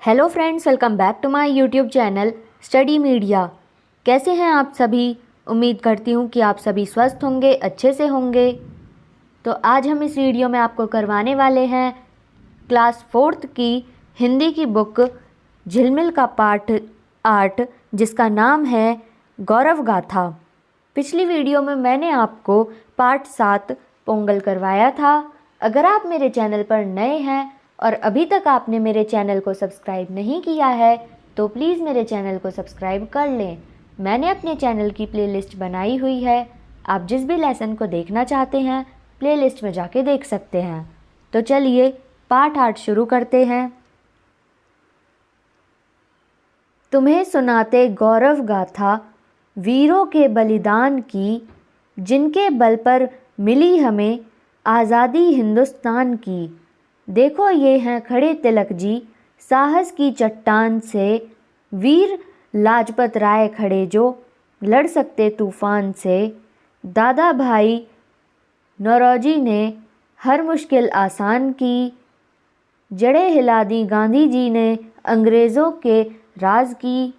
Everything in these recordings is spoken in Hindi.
Hello friends, welcome back to my YouTube channel Study Media. कैसे हैं आप सभी? उम्मीद करती हूँ कि आप सभी स्वस्थ होंगे, अच्छे से होंगे। तो आज हम इस वीडियो में आपको करवाने वाले हैं क्लास 4th की हिंदी की बुक झिलमिल का पाठ 8, जिसका नाम है गौरव गाथा। पिछली वीडियो में मैंने आपको पाठ 7 पोंगल करवाया था। अगर आप मेरे चैनल पर नए हैं और अभी तक आपने मेरे चैनल को सब्सक्राइब नहीं किया है तो प्लीज़ मेरे चैनल को सब्सक्राइब कर लें। मैंने अपने चैनल की प्लेलिस्ट बनाई हुई है। आप जिस भी लेसन को देखना चाहते हैं प्लेलिस्ट में जाके देख सकते हैं। तो चलिए पाठ 8 शुरू करते हैं। तुम्हें सुनाते गौरव गाथा वीरों के बलिदान की, जिनके बल पर मिली हमें आज़ादी हिंदुस्तान की। देखो ये हैं खड़े तिलक जी, साहस की चट्टान से, वीर लाजपत राय खड़े जो लड़ सकते तूफान से। दादा भाई नौरोजी ने हर मुश्किल आसान की, जड़ें हिला दी गांधी जी ने अंग्रेज़ों के राज की।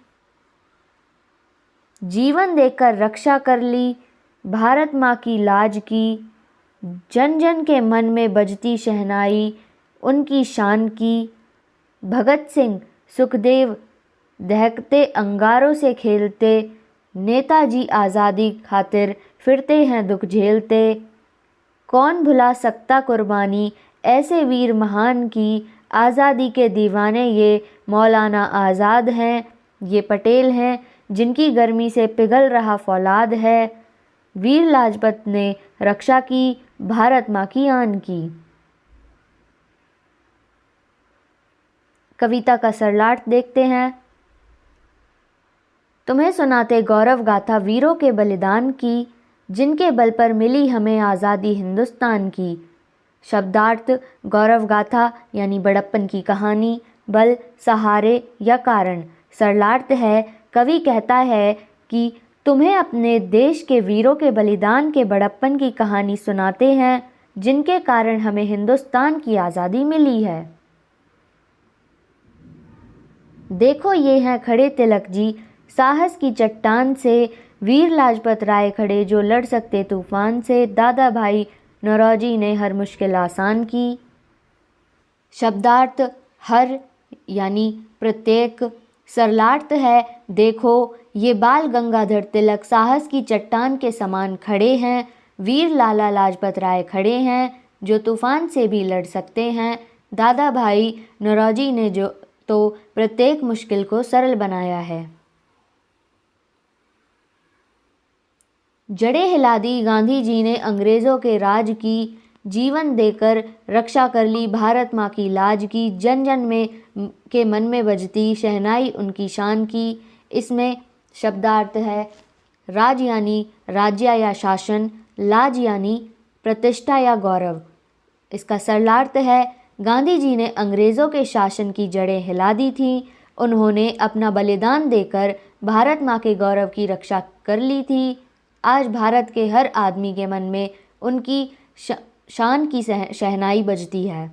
जीवन देकर रक्षा कर ली भारत माँ की लाज की, जन जन के मन में बजती शहनाई उनकी शान की। भगत सिंह सुखदेव दहकते अंगारों से खेलते, नेताजी आज़ादी खातिर फिरते हैं दुख झेलते। कौन भुला सकता कुर्बानी ऐसे वीर महान की, आज़ादी के दीवाने ये मौलाना आज़ाद हैं, ये पटेल हैं जिनकी गर्मी से पिघल रहा फौलाद है। वीर लाजपत ने रक्षा की भारत माँ की आन की। कविता का सरलाट देखते हैं। तुम्हें सुनाते गौरव गाथा वीरों के बलिदान की, जिनके बल पर मिली हमें आज़ादी हिंदुस्तान की। शब्दार्थ गौरव गाथा यानी बड़प्पन की कहानी, बल सहारे या कारण। सरलार्थ है, कवि कहता है कि तुम्हें अपने देश के वीरों के बलिदान के बड़प्पन की कहानी सुनाते हैं, जिनके कारण हमें हिंदुस्तान की आज़ादी मिली है। देखो ये हैं खड़े तिलक जी, साहस की चट्टान से, वीर लाजपत राय खड़े जो लड़ सकते तूफान से। दादा भाई नौरोजी ने हर मुश्किल आसान की। शब्दार्थ हर यानी प्रत्येक। सरलार्थ है, देखो ये बाल गंगाधर तिलक साहस की चट्टान के समान खड़े हैं, वीर लाला लाजपत राय खड़े हैं जो तूफान से भी लड़ सकते हैं। दादा भाई नौरोजी ने जो तो प्रत्येक मुश्किल को सरल बनाया है। जड़ें हिला दी गांधी जी ने अंग्रेज़ों के राज की, जीवन देकर रक्षा कर ली भारत माँ की लाज की। जन जन में के मन में बजती शहनाई उनकी शान की। इसमें शब्दार्थ है, राज यानी राज्य या शासन, लाज यानी प्रतिष्ठा या गौरव। इसका सरलार्थ है, गांधी जी ने अंग्रेज़ों के शासन की जड़ें हिला दी थीं। उन्होंने अपना बलिदान देकर भारत माँ के गौरव की रक्षा कर ली थी। आज भारत के हर आदमी के मन में उनकी शान की शहनाई बजती है।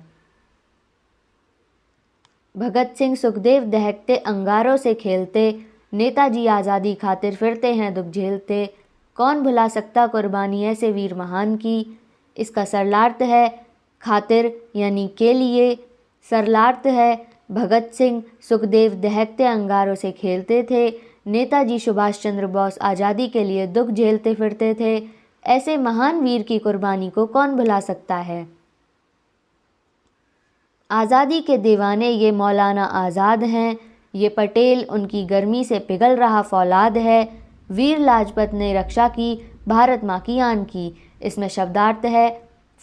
भगत सिंह सुखदेव दहकते अंगारों से खेलते, नेताजी आज़ादी खातिर फिरते हैं दुख झेलते। कौन भुला सकता कुर्बानी ऐसे वीर महान की। इसका सरलार्थ है, खातिर यानी के लिए। सरलार्थ है, भगत सिंह सुखदेव दहकते अंगारों से खेलते थे, नेताजी सुभाष चंद्र बोस आज़ादी के लिए दुख झेलते फिरते थे। ऐसे महान वीर की कुर्बानी को कौन भुला सकता है। आज़ादी के दीवाने ये मौलाना आज़ाद हैं, ये पटेल उनकी गर्मी से पिघल रहा फौलाद है। वीर लाजपत ने रक्षा की भारत माँ की आन की। इसमें शब्दार्थ है,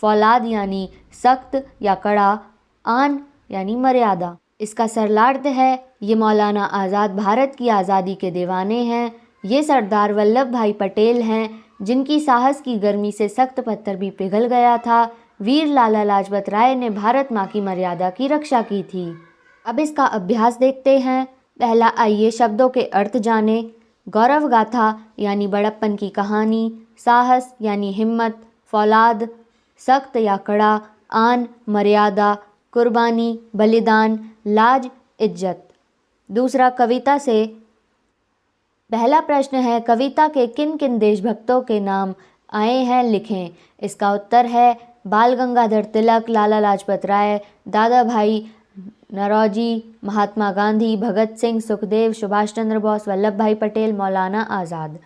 फौलाद यानी सख्त या कड़ा, आन यानी मर्यादा। इसका सरलार्थ है, ये मौलाना आज़ाद भारत की आज़ादी के दीवाने हैं। ये सरदार वल्लभ भाई पटेल हैं, जिनकी साहस की गर्मी से सख्त पत्थर भी पिघल गया था। वीर लाला लाजपत राय ने भारत माँ की मर्यादा की रक्षा की थी। अब इसका अभ्यास देखते हैं। पहला, आइए शब्दों के अर्थ जाने। गौरव गाथा यानी बड़प्पन की कहानी, साहस यानी हिम्मत, फौलाद सख्त या कड़ा, आन मर्यादा, कुर्बानी बलिदान, लाज इज्जत। दूसरा, कविता से पहला प्रश्न है, कविता के किन किन देशभक्तों के नाम आए हैं, लिखें। इसका उत्तर है बाल गंगाधर तिलक, लाला लाजपत राय, दादा भाई नौरोजी, महात्मा गांधी, भगत सिंह, सुखदेव, सुभाष चंद्र बोस, वल्लभ भाई पटेल, मौलाना आज़ाद।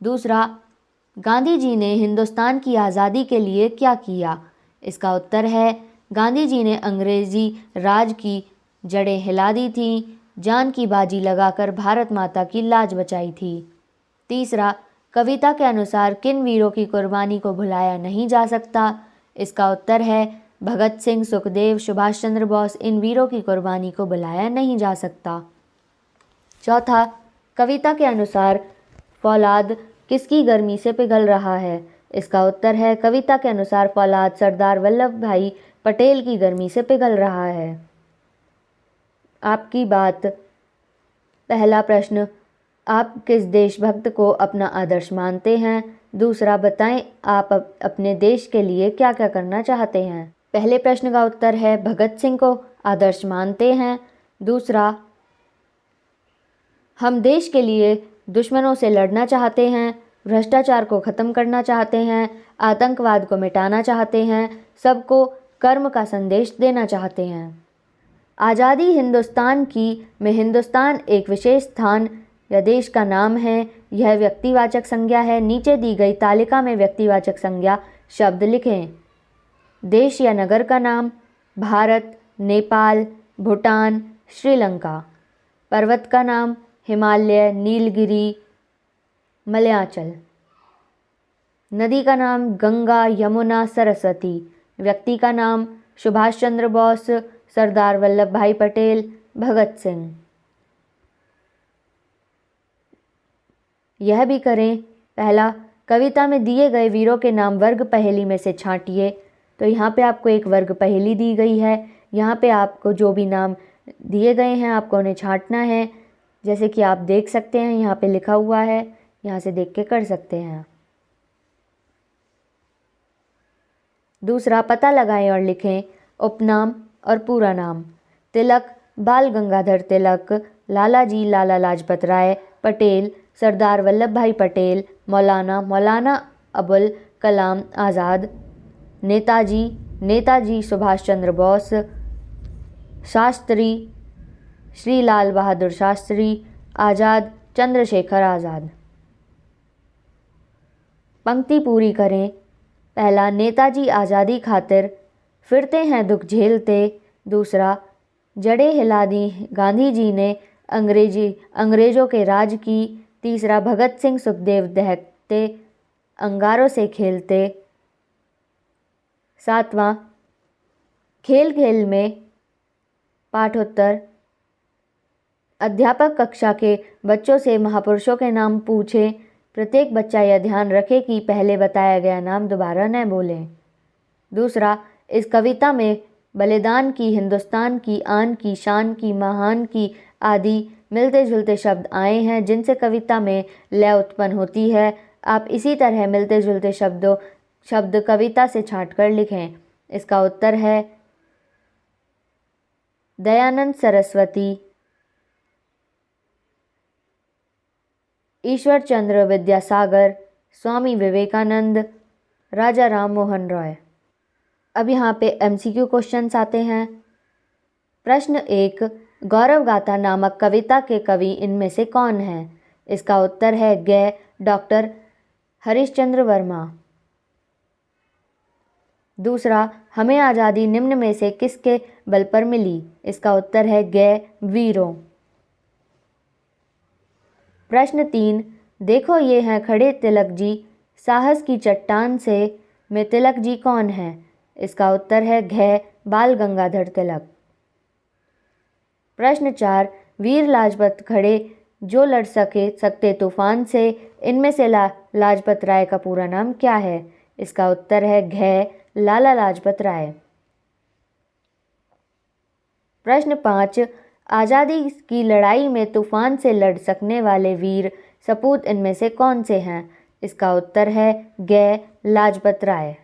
दूसरा, गांधी जी ने हिंदुस्तान की आज़ादी के लिए क्या किया। इसका उत्तर है गांधी जी ने अंग्रेजी राज की जड़ें हिला दी थीं, जान की बाजी लगाकर भारत माता की लाज बचाई थी। तीसरा, कविता के अनुसार किन वीरों की कुर्बानी को भुलाया नहीं जा सकता। इसका उत्तर है भगत सिंह, सुखदेव, सुभाष चंद्र बोस, इन वीरों की कुर्बानी को भुलाया नहीं जा सकता। चौथा, कविता के अनुसार फौलाद किसकी गर्मी से पिघल रहा है। इसका उत्तर है कविता के अनुसार फौलाद सरदार वल्लभ भाई पटेल की गर्मी से पिघल रहा है। आपकी बात। पहला प्रश्न, आप किस देशभक्त को अपना आदर्श मानते हैं। दूसरा, बताएं आप अपने देश के लिए क्या क्या करना चाहते हैं। पहले प्रश्न का उत्तर है भगत सिंह को आदर्श मानते हैं। दूसरा, हम देश के लिए दुश्मनों से लड़ना चाहते हैं, भ्रष्टाचार को ख़त्म करना चाहते हैं, आतंकवाद को मिटाना चाहते हैं, सबको कर्म का संदेश देना चाहते हैं। आज़ादी हिंदुस्तान की में हिंदुस्तान एक विशेष स्थान या देश का नाम है। यह व्यक्तिवाचक संज्ञा है। नीचे दी गई तालिका में व्यक्तिवाचक संज्ञा शब्द लिखें। देश या नगर का नाम, भारत, नेपाल, भूटान, श्रीलंका। पर्वत का नाम, हिमालय, नीलगिरी, मलयाचल। नदी का नाम, गंगा, यमुना, सरस्वती। व्यक्ति का नाम, सुभाष चंद्र बोस, सरदार वल्लभ भाई पटेल, भगत सिंह। यह भी करें। पहला, कविता में दिए गए वीरों के नाम वर्ग पहेली में से छांटिए। तो यहाँ पे आपको एक वर्ग पहेली दी गई है। यहाँ पे आपको जो भी नाम दिए गए हैं आपको उन्हें छांटना है। जैसे कि आप देख सकते हैं यहाँ पे लिखा हुआ है, यहाँ से देख के कर सकते हैं। दूसरा, पता लगाएं और लिखें उपनाम और पूरा नाम। तिलक, बाल गंगाधर तिलक। लाला जी, लाला लाजपत राय। पटेल, सरदार वल्लभ भाई पटेल। मौलाना, मौलाना अबुल कलाम आज़ाद। नेताजी, नेताजी सुभाष चंद्र बोस। शास्त्री, श्री लाल बहादुर शास्त्री। आज़ाद, चंद्रशेखर आज़ाद। पंक्ति पूरी करें। पहला, नेताजी आज़ादी खातिर फिरते हैं दुख झेलते। दूसरा, जड़ें हिला दी गांधी जी ने अंग्रेजों के राज की। तीसरा, भगत सिंह सुखदेव दहकते अंगारों से खेलते। सातवां, खेल खेल में पाठोत्तर। अध्यापक कक्षा के बच्चों से महापुरुषों के नाम पूछे। प्रत्येक बच्चा यह ध्यान रखे कि पहले बताया गया नाम दोबारा न बोलें। दूसरा, इस कविता में बलिदान की, हिंदुस्तान की, आन की, शान की, महान की आदि मिलते जुलते शब्द आए हैं जिनसे कविता में लय उत्पन्न होती है। आप इसी तरह मिलते जुलते शब्द कविता से छांट कर लिखें। इसका उत्तर है दयानंद सरस्वती, ईश्वर चंद्र विद्यासागर, स्वामी विवेकानंद, राजा राम मोहन रॉय। अब यहाँ पे MCQ क्वेश्चंस आते हैं। प्रश्न 1, गौरव गाथा नामक कविता के कवि इनमें से कौन है। इसका उत्तर है ग. डॉक्टर हरिश्चंद्र वर्मा। दूसरा, हमें आज़ादी निम्न में से किसके बल पर मिली। इसका उत्तर है ग. वीरों। प्रश्न 3, देखो ये हैं खड़े तिलक जी, साहस की चट्टान से में तिलक जी कौन है। इसका उत्तर है घ. बाल गंगाधर तिलक। प्रश्न 4, वीर लाजपत खड़े जो लड़ सकते तूफान से, इनमें से लाजपत राय का पूरा नाम क्या है। इसका उत्तर है घ. लाला लाजपत राय। प्रश्न 5, आज़ादी की लड़ाई में तूफान से लड़ सकने वाले वीर सपूत इनमें से कौन से हैं। इसका उत्तर है ग. लाजपत राय।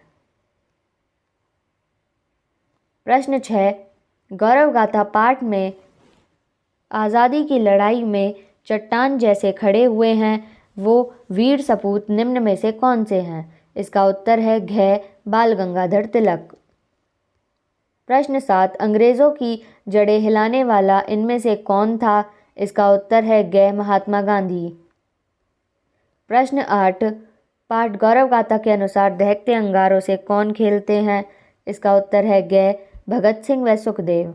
प्रश्न 6, गौरव गाथा पाठ में आज़ादी की लड़ाई में चट्टान जैसे खड़े हुए हैं वो वीर सपूत निम्न में से कौन से हैं? इसका उत्तर है घ बाल गंगाधर तिलक। प्रश्न 7, अंग्रेज़ों की जड़ें हिलाने वाला इनमें से कौन था? इसका उत्तर है ग महात्मा गांधी। प्रश्न 8, पाठ गौरव गाथा के अनुसार दहकते अंगारों से कौन खेलते हैं? इसका उत्तर है ग भगत सिंह व सुखदेव।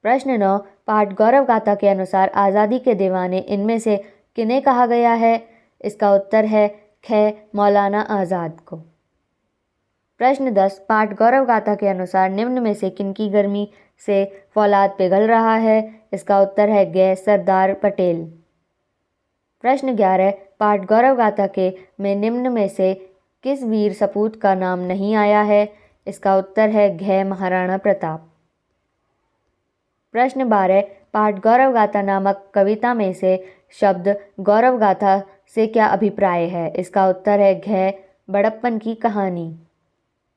प्रश्न 9, पाठ गौरव गाथा के अनुसार आज़ादी के दीवाने इनमें से किन्हें कहा गया है? इसका उत्तर है ख मौलाना आज़ाद को। प्रश्न 10, पाठ गौरव गाथा के अनुसार निम्न में से किनकी गर्मी से फौलाद पिघल रहा है? इसका उत्तर है ग सरदार पटेल। प्रश्न 11, पाठ गौरव गाथा के में निम्न में से किस वीर सपूत का नाम नहीं आया है? इसका उत्तर है घ महाराणा प्रताप। प्रश्न 12, पाठ गौरव गाथा नामक कविता में से शब्द गौरव गाथा से क्या अभिप्राय है? इसका उत्तर है घ बड़प्पन की कहानी।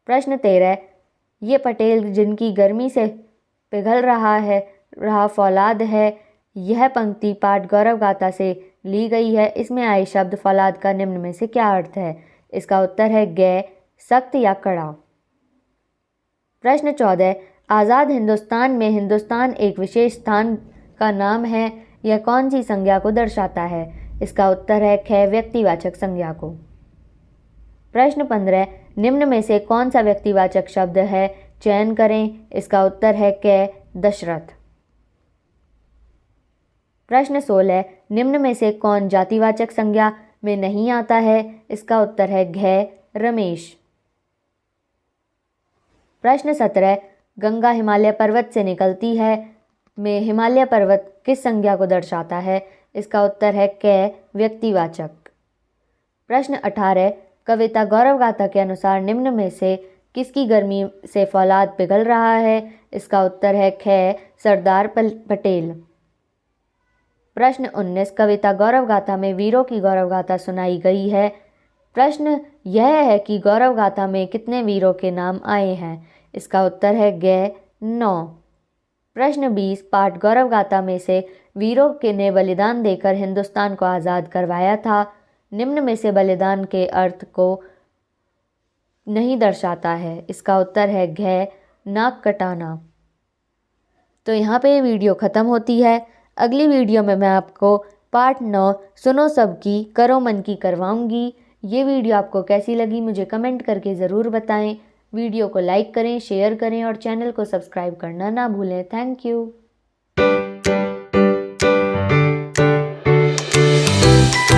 प्रश्न 13, ये पटेल जिनकी गर्मी से पिघल रहा फौलाद है, यह पंक्ति पाठ गौरव गाथा से ली गई है। इसमें आए शब्द फौलाद का निम्न में से क्या अर्थ है? इसका उत्तर है ग सख्त या कड़ा। प्रश्न 14, आज़ाद हिंदुस्तान में हिंदुस्तान एक विशेष स्थान का नाम है, यह कौन सी संज्ञा को दर्शाता है? इसका उत्तर है ख व्यक्तिवाचक संज्ञा को। प्रश्न 15, निम्न में से कौन सा व्यक्तिवाचक शब्द है? चयन करें। इसका उत्तर है क दशरथ। प्रश्न 16, निम्न में से कौन जातिवाचक संज्ञा में नहीं आता है? इसका उत्तर है घ रमेश। प्रश्न 17, गंगा हिमालय पर्वत से निकलती है में हिमालय पर्वत किस संज्ञा को दर्शाता है? इसका उत्तर है क व्यक्तिवाचक। प्रश्न 18, कविता गौरव गाथा के अनुसार निम्न में से किसकी गर्मी से फौलाद पिघल रहा है? इसका उत्तर है ख सरदार पटेल। प्रश्न 19, कविता गौरव गाथा में वीरों की गौरव गाथा सुनाई गई है। प्रश्न यह है कि गौरव गाथा में कितने वीरों के नाम आए हैं? इसका उत्तर है ग 9। प्रश्न 20, पाठ गौरव गाथा में से वीरों के ने बलिदान देकर हिंदुस्तान को आज़ाद करवाया था, निम्न में से बलिदान के अर्थ को नहीं दर्शाता है। इसका उत्तर है घ नाक कटाना। तो यहाँ पे ये वीडियो ख़त्म होती है। अगली वीडियो में मैं आपको पार्ट 9 सुनो सबकी करो मन की करवाऊँगी। ये वीडियो आपको कैसी लगी मुझे कमेंट करके ज़रूर बताएं। वीडियो को लाइक करें, शेयर करें और चैनल को सब्सक्राइब करना ना भूलें। Thank you.